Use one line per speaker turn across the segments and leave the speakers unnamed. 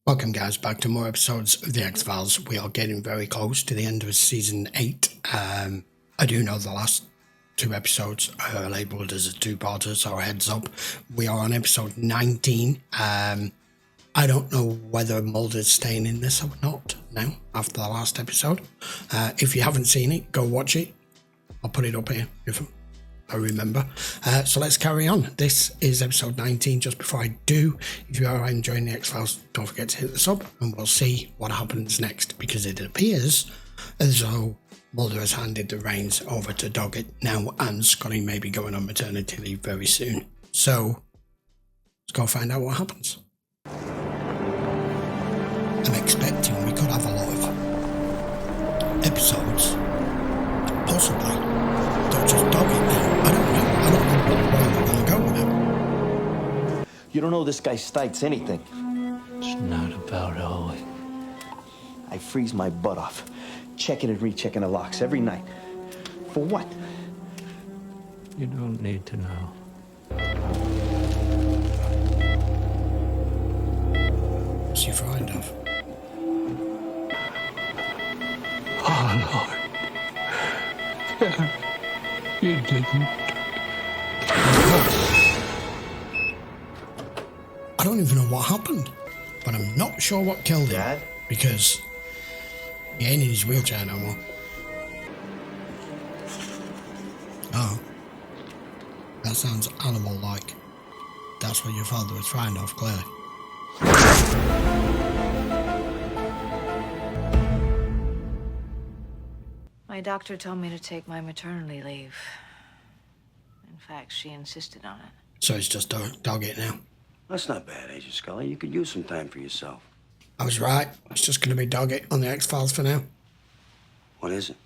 Welcome guys back to more episodes of The X-Files. We are getting very close to the end of season 8. I do know the last 2 episodes are labelled as a 2-parter, so heads up. We are on episode 19. I don't know whether Mulder's staying in this or not now, after the last episode. If you haven't seen it, go watch it. I'll put it up here if I remember. So let's carry on. This is episode 19. Just before I do, if you are enjoying the X-Files, don't forget to hit the sub and we'll see what happens next, because it appears as though Mulder has handed the reins over to Doggett now, and Scully may be going on maternity leave very soon. So let's go find out what happens. I'm expecting we could have a lot of episodes, possibly. Don't just Doggett now. I don't know where we're going to go with him.
You don't know this guy Stites anything.
It's not about Ollie.
I freeze my butt off, checking and rechecking the locks every night. For what?
You don't need to know.
What's he frightened of?
Oh, Lord. You didn't.
I don't even know what happened, but I'm not sure what killed him.
Dad?
Because he ain't in his wheelchair no more. Oh. That sounds animal-like. That's what your father was frightened of, clearly.
My doctor told me to take my maternity leave. In fact, she insisted on it.
So it's just Doggett now.
That's not bad, Agent Scully. You could use some time for yourself.
I was right. It's just going to be Doggett on the X-Files for now.
What is it?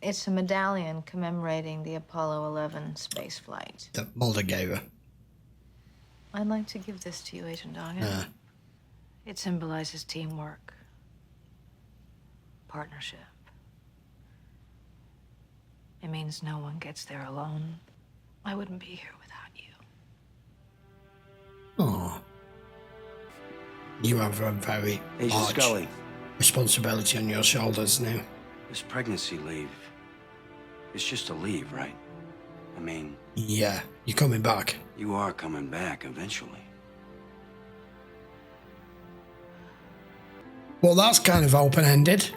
It's a medallion commemorating the Apollo 11 space flight.
That Mulder gave her.
I'd like to give this to you, Agent Doggett. It symbolizes teamwork, partnership. It means no one gets there alone. I wouldn't be here without you.
Oh. You have a very
Agent
large
Scully,
responsibility on your shoulders now.
this pregnancy leave is just a leave, right? I mean,
Yeah, you're coming back.
you are coming back eventually.
Well, that's kind of open-ended.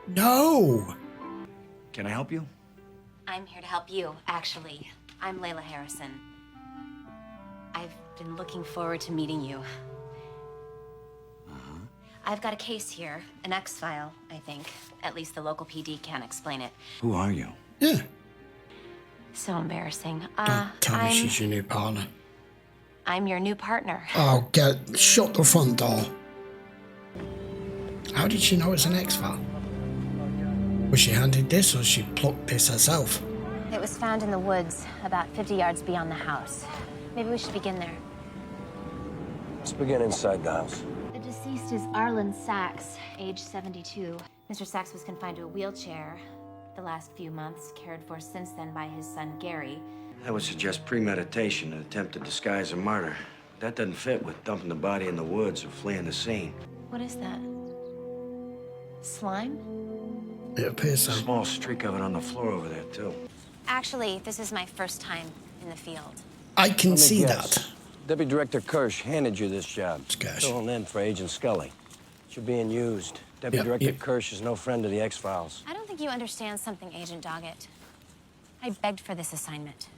No!
Can I help you?
I'm here to help you, actually. I'm Layla Harrison. I've been looking forward to meeting you. I've got a case here, an X-file, I think. At least the local PD can't explain it.
Who are you?
Yeah.
So embarrassing.
Don't tell me she's your new partner.
I'm your new partner.
Oh, shut the front door. How did she know it's an X-File? Was she handed this, or she plucked this herself?
It was found in the woods, about 50 yards beyond the house. Maybe we should begin there.
Let's begin inside the house.
The deceased is Arlen Sachs, age 72. Mr. Sachs was confined to a wheelchair the last few months, cared for since then by his son, Gary.
I would suggest premeditation, an attempt to disguise a murder. That doesn't fit with dumping the body in the woods or fleeing the scene.
What is that? Slime?
It appears so.
A small streak of it on the floor over there, too.
Actually, this is my first time in the field.
I can
Let me
see
guess.
that.
Deputy Director Kirsch handed you this job.
Kirsch.
Filling in for Agent Scully. You're being used. Deputy Director Kirsch is no friend of the X-Files.
I don't think you understand something, Agent Doggett. I begged for this assignment.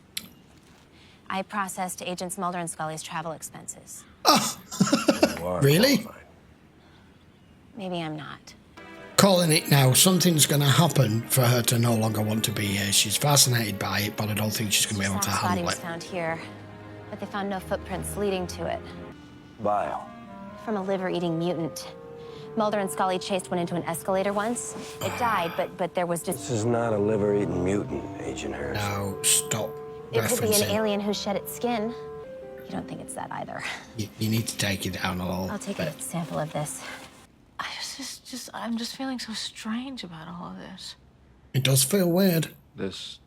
I processed Agents Mulder and Scully's travel expenses.
Really?
Qualified.
Maybe I'm not.
Calling it now. Something's going to happen for her to no longer want to be here. She's fascinated by it, but I don't think she's going to be able to
Sachs' body
handle
was
it.
found here, but they found no footprints leading to it.
Bile.
From a liver-eating mutant. Mulder and Scully chased one into an escalator once. It died, but there was just...
This is not a liver-eating mutant, Agent Harrison.
No, stop
It could be an
referencing.
alien who shed its skin. You don't think it's that either.
You need to take it down a little
I'll take
bit.
a sample of this.
I'm just feeling so strange about all of this.
It does feel weird.
This,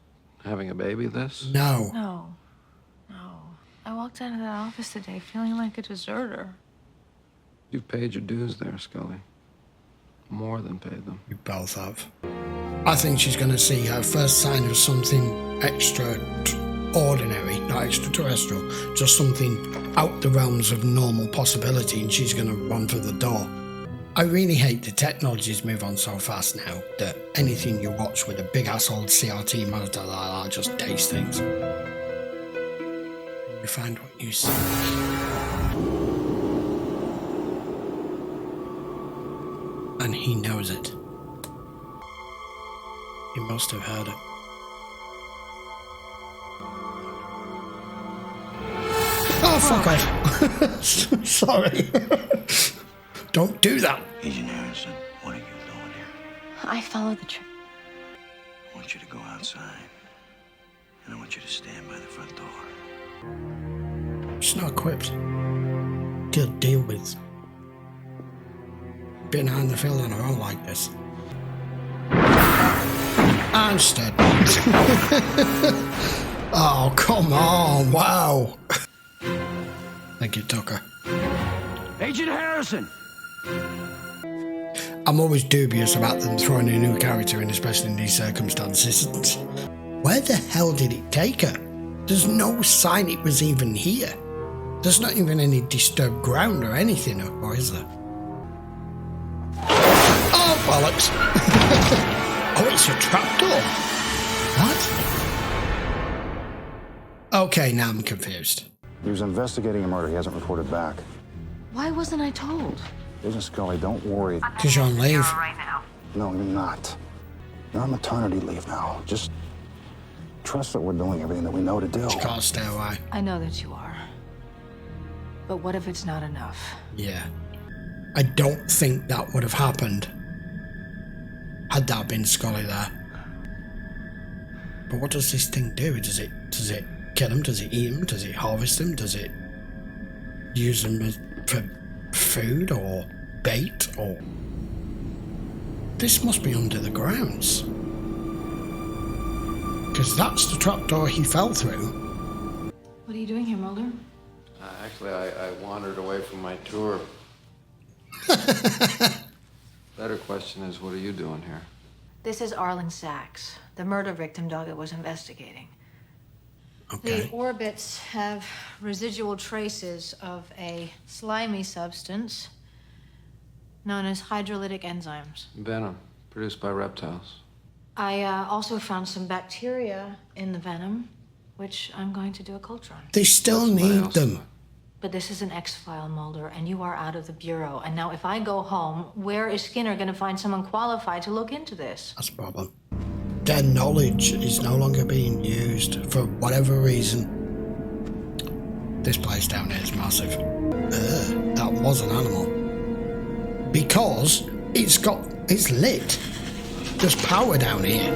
having a baby, this?
No.
No. I walked out of that office today feeling like a deserter.
You've paid your dues there, Scully. More than paid them.
You both have. I think she's going to see her first sign of something extraordinary, not extraterrestrial, just something out the realms of normal possibility, and she's going to run for the door. I really hate the technologies move on so fast now that anything you watch with a big ass old CRT monitor like that just dates things. You find what you see. And he knows it. He must have heard it. Oh, fuck off. Sorry. Don't do that.
Agent Harrison, what are you doing here?
I followed the trip.
I want you to go outside. And I want you to stand by the front door.
She's not equipped to deal with being out in the field on her own like this. I'm dead. Oh, come on. Wow. Thank you, Tucker.
Agent Harrison!
I'm always dubious about them throwing a new character in, especially in these circumstances. Where the hell did it take her? There's no sign it was even here. There's not even any disturbed ground or anything, or is there? Oh, bollocks. Oh, it's a trapdoor. What? Okay, now I'm confused.
He was investigating a murder. He hasn't reported back.
Why wasn't I told?
Agent Scully, don't worry.
Because you're on leave.
No, you're not. You're on maternity leave now. Just trust that we're doing everything that we know to do.
You can't stay away.
I know that you are. But what if it's not enough?
Yeah. I don't think that would have happened had that been Scully there. But what does this thing do? Does it kill him? Does it eat him? Does it harvest him? Does it use them for food or bait? Or this must be under the grounds, because that's the trapdoor he fell through.
What are you doing here, Mulder?
Actually, I wandered away from my tour. Better question is, what are you doing here?
This is Arlen Sachs, the murder victim Doggett was investigating.
Okay.
The orbits have residual traces of a slimy substance known as hydrolytic enzymes.
Venom, produced by reptiles.
I also found some bacteria in the venom, which I'm going to do a culture on.
They still need them.
But this is an X-file, Mulder, and you are out of the bureau. And now if I go home, where is Skinner going to find someone qualified to look into this?
That's a problem. Their knowledge is no longer being used for whatever reason. This place down here is massive. That was an animal. Because it's lit. There's power down here.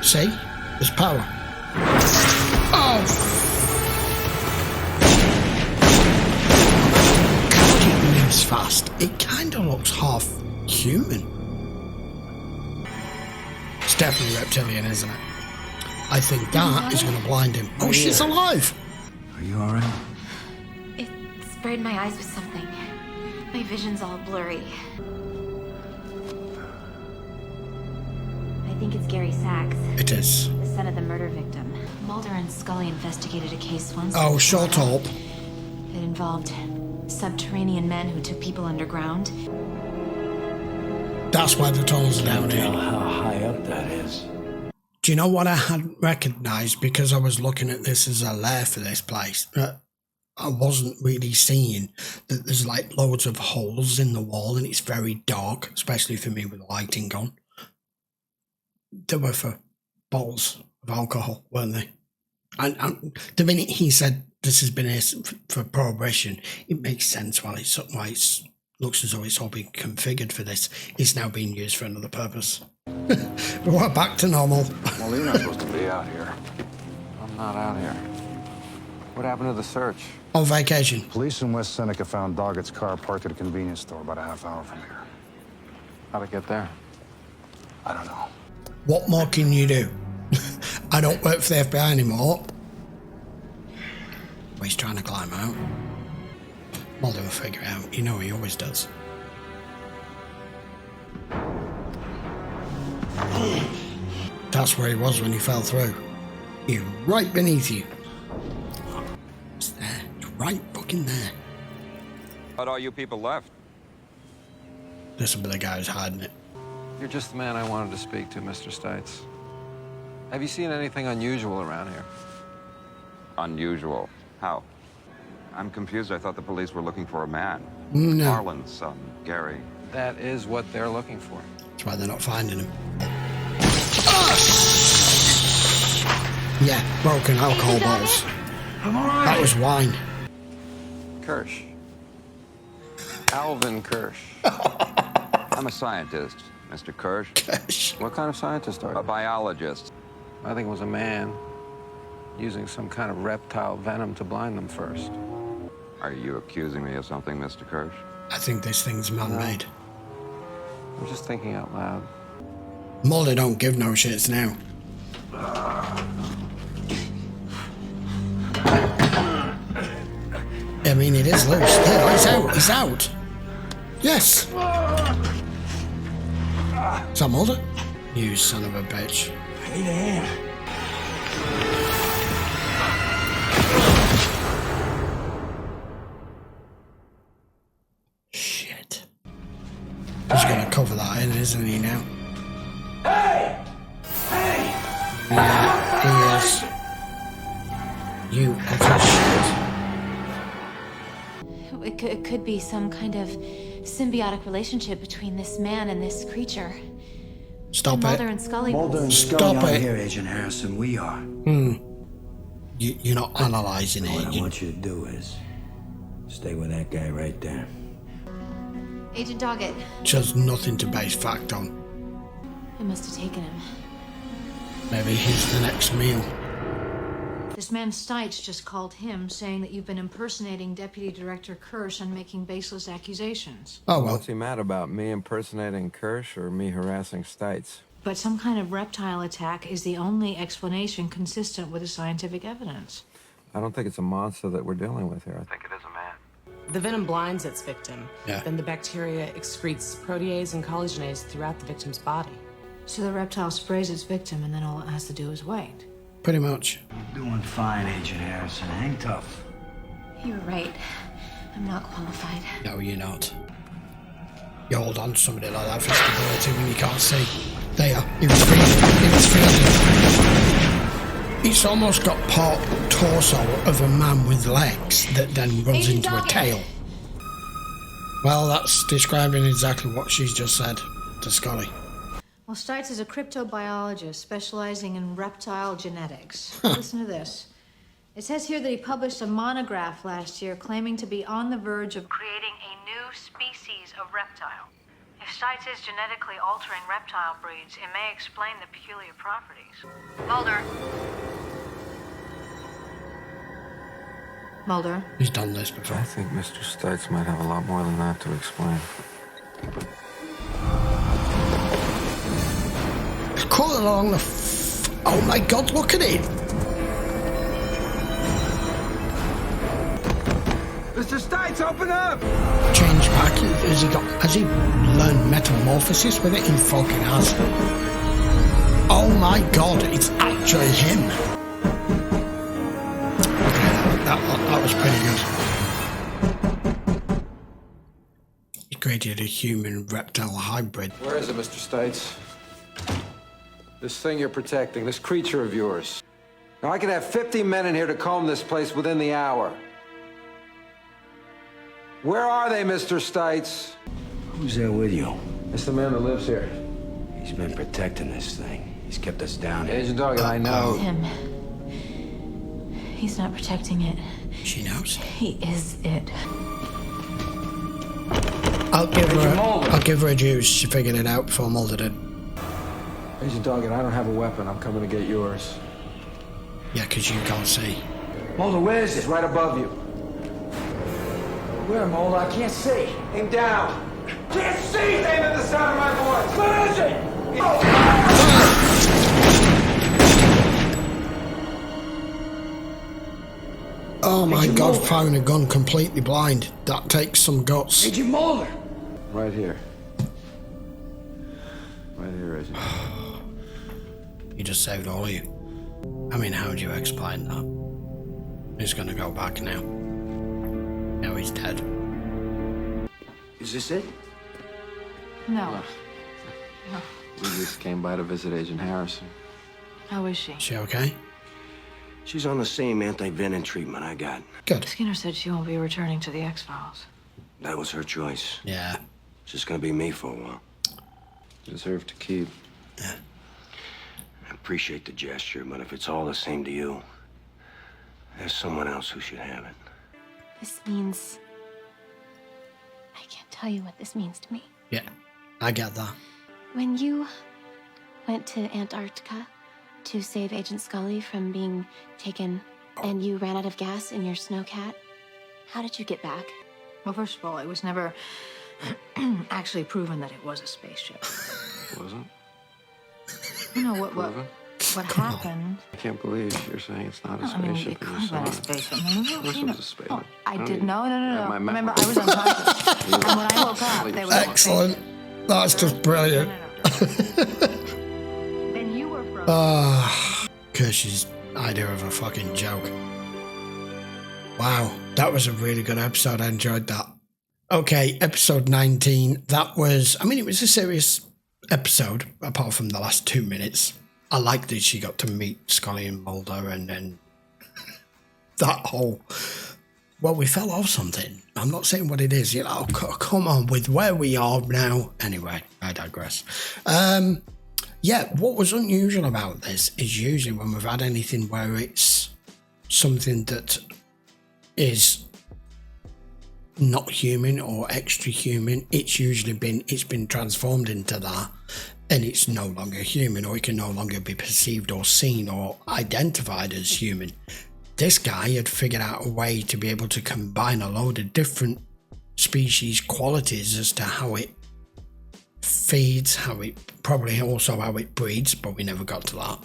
See? There's power. Oh! God, it moves fast. It kind of looks half human. It's definitely reptilian, isn't it? I think that is going to blind him. Oh, she's alive!
Are you all right?
It sprayed my eyes with something. My vision's all blurry. I think it's Gary Sachs,
It is.
the son of the murder victim. Mulder and Scully investigated a case once.
Oh, shut up.
It involved subterranean men who took people underground.
That's why the tunnels are down here.
How high up that is.
Do you know what I hadn't recognised because I was looking at this as a lair for this place? I wasn't really seeing that there's like loads of holes in the wall and it's very dark, especially for me with the lighting on. They were for bottles of alcohol, weren't they? And the minute he said this has been here for prohibition, it makes sense why it looks as though it's all been configured for this. It's now being used for another purpose. But we're back to normal.
Well, you're not supposed to be out here.
I'm not out here. What happened to the search?
On vacation.
Police in West Seneca found Doggett's car parked at a convenience store about a half hour from here.
How'd it get there?
I don't know.
What more can you do? I don't work for the FBI anymore. where he's trying to climb out. Mulder will figure it out. You know he always does. That's where he was when he fell through. He's right beneath you. It's there. It's right fucking there.
But all you people left.
This will be the guy who's hiding it.
You're just the man I wanted to speak to, Mr. Stites. Have you seen anything unusual around here?
Unusual? How? I'm confused. I thought the police were looking for a man.
No.
Harlan's son, Gary.
That is what they're looking for.
That's why they're not finding him. Yeah, broken alcohol bottles. That was wine.
Kirsch. Alvin Kirsch.
I'm a scientist, Mr. Kirsch.
What kind of scientist are you?
A biologist.
I think it was a man using some kind of reptile venom to blind them first.
Are you accusing me of something, Mr. Kirsch?
I think this thing's man-made.
I'm just thinking out loud.
Mulder don't give no shits now. I mean, it is loose. There, he's out. He's out. Yes. Is that Mulder? You son of a bitch.
I need a hand.
Shit. He's gonna cover that in, isn't he now?
Hey! Hey!
Yeah, he is. You utter shit.
It could be some kind of symbiotic relationship between this man and this creature.
Stop
Mulder
it.
and Scully.
Mulder and Scully
Stop
aren't
it.
here, Agent Harrison. We are.
You're not analysing
What I
it.
want you to do is stay with that guy right there.
Agent Doggett.
Just nothing to base fact on.
I must have taken him.
Maybe he's the next meal.
This man Stites just called him, saying that you've been impersonating Deputy Director Kirsch and making baseless accusations.
Oh well.
What's he mad about? Me impersonating Kirsch or me harassing Stites?
But some kind of reptile attack is the only explanation consistent with the scientific evidence.
I don't think it's a monster that we're dealing with here. I think it is a man.
The venom blinds its victim.
Yeah.
Then the bacteria excretes protease and collagenase throughout the victim's body.
So the reptile sprays its victim, and then all it has to do is wait.
Pretty much.
Doing fine, Agent Harrison. Hang tough.
You're right. I'm not qualified.
No, you're not. You hold on to somebody like that for stability when you can't see. There, he was freezing. He was freezing. It's almost got part torso of a man with legs that then runs
Agent
into a
Doggett.
tail. Well, that's describing exactly what she's just said to Scully.
Well, Stites is a cryptobiologist specializing in reptile genetics. Listen to this. It says here that he published a monograph last year claiming to be on the verge of creating a new species of reptile. If Stites is genetically altering reptile breeds, it may explain the peculiar properties. Mulder. Mulder.
He's done this before.
I think Mr. Stites might have a lot more than that to explain.
Crawling along the oh my god, look at it!
Mr. Stites, open up!
Change back. Has he learned metamorphosis with it? He fucking has. Oh my god, it's actually him. Okay, that was pretty good. He created a human reptile hybrid.
Where is it, Mr. Stites? This thing you're protecting, this creature of yours. Now, I could have 50 men in here to comb this place within the hour. Where are they, Mr. Stites?
Who's there with you?
It's the man that lives here.
He's been protecting this thing. He's kept us down here.
Agent Doggett, I know.
Him. He's not protecting it.
She knows.
He is it.
I'll give her a juice. She figured it out before Mulder did.
Agent Doggett, I don't have a weapon. I'm coming to get yours.
Yeah, because you can't see.
Mulder, where is
It's
it?
right above you.
Where, Mulder? I can't see.
Aim down. Can't see! Aim at the sound of my voice.
Where is it?
Oh Oh my God, firing a gun completely blind. That takes some guts.
Agent Mulder!
Right here. Right here, Agent.
He just saved all of you. I mean, how do you explain that? He's gonna go back now. Now he's dead.
Is this it?
No.
We just came by to visit Agent Harrison.
How is she?
Is she okay?
She's on the same anti-venom treatment I got.
Good.
Skinner said she won't be returning to the X-Files.
That was her choice.
Yeah.
It's just gonna be me for a while.
Deserve to keep.
Yeah.
I appreciate the gesture, but if it's all the same to you, there's someone else who should have it.
This means... I can't tell you what this means to me.
Yeah. I get that.
When you went to Antarctica to save Agent Scully from being taken and you ran out of gas in your snowcat, how did you get back?
Well, first of all, it was never actually proven that it was a spaceship.
Wasn't?
You know what happened?
I can't believe you're saying it's not a
I mean,
spaceship.
it could have been a spaceship.
Of course it was a spaceship.
Oh, I
don't
did.
even-
No.
My
Remember,
memory-
I was unconscious. And when I woke up, they were
Excellent. That's just brilliant.
Then you were frozen.
Kirsch's idea of a fucking joke. Wow, that was a really good episode. I enjoyed that. Okay, episode 19. That was, I mean, it was a serious episode, apart from the last 2 minutes. I liked that she got to meet Scully and Mulder, and then that whole, well, we fell off something. I'm not saying what it is, you know, come on, with where we are now. Anyway, I digress. Yeah, what was unusual about this is usually when we've had anything where it's something that is not human or extra human, it's been transformed into that, and it's no longer human, or it can no longer be perceived or seen or identified as human. This guy had figured out a way to be able to combine a load of different species qualities as to how it feeds, how it probably also how it breeds, but we never got to that.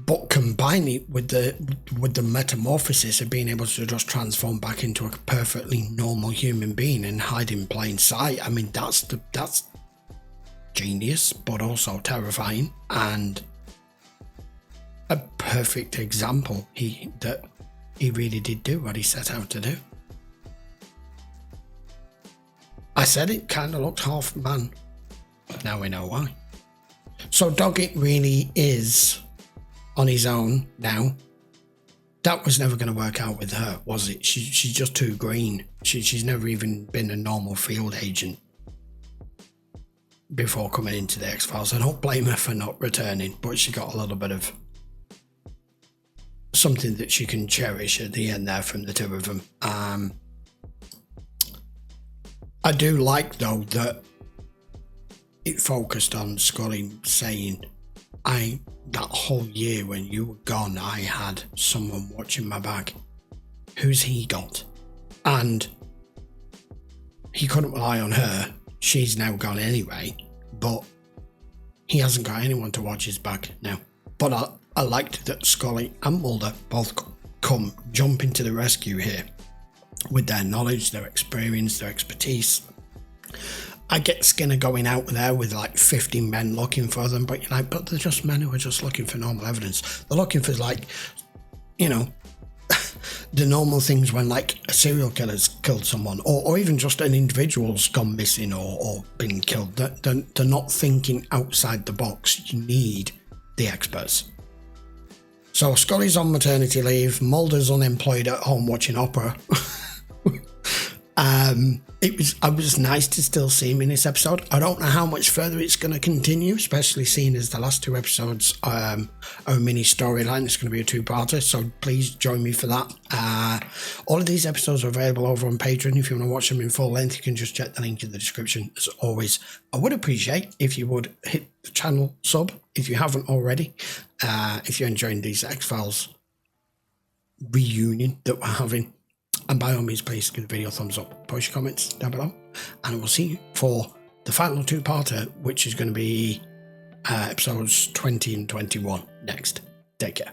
But combine it with the metamorphosis of being able to just transform back into a perfectly normal human being and hide in plain sight. I mean, that's genius, but also terrifying, and a perfect example that he really did do what he set out to do. I said it kind of looked half man, but now we know why. So Doggett really is on his own now. That was never going to work out with her, was it? She's just too green. She's never even been a normal field agent before coming into the X-Files. I don't blame her for not returning, but she got a little bit of something that she can cherish at the end there from the two of them. I do like, though, that it focused on Scully saying, that whole year when you were gone, I had someone watching my back. Who's he got? And he couldn't rely on her. She's now gone anyway, but he hasn't got anyone to watch his back now. But I liked that Scully and Mulder both jump into the rescue here with their knowledge, their experience, their expertise. I get Skinner going out there with like 50 men looking for them, but you're like, but they're just men who are just looking for normal evidence. They're looking for, like, you know, the normal things when like a serial killer's killed someone, or even just an individual's gone missing or been killed. They're not thinking outside the box. You need the experts. So Scully's on maternity leave, Mulder's unemployed at home watching opera. It was nice to still see him in this episode. I don't know how much further it's going to continue, especially seeing as the last two episodes are a mini storyline. It's going to be a two-parter, so please join me for that. All of these episodes are available over on Patreon. If you want to watch them in full length, you can just check the link in the description. As always, I would appreciate if you would hit the channel sub if you haven't already. If you're enjoying these X-Files reunion that we're having. And by all means, please give the video a thumbs up, post your comments down below, and we'll see you for the final two-parter, which is going to be episodes 20 and 21 next. Take care.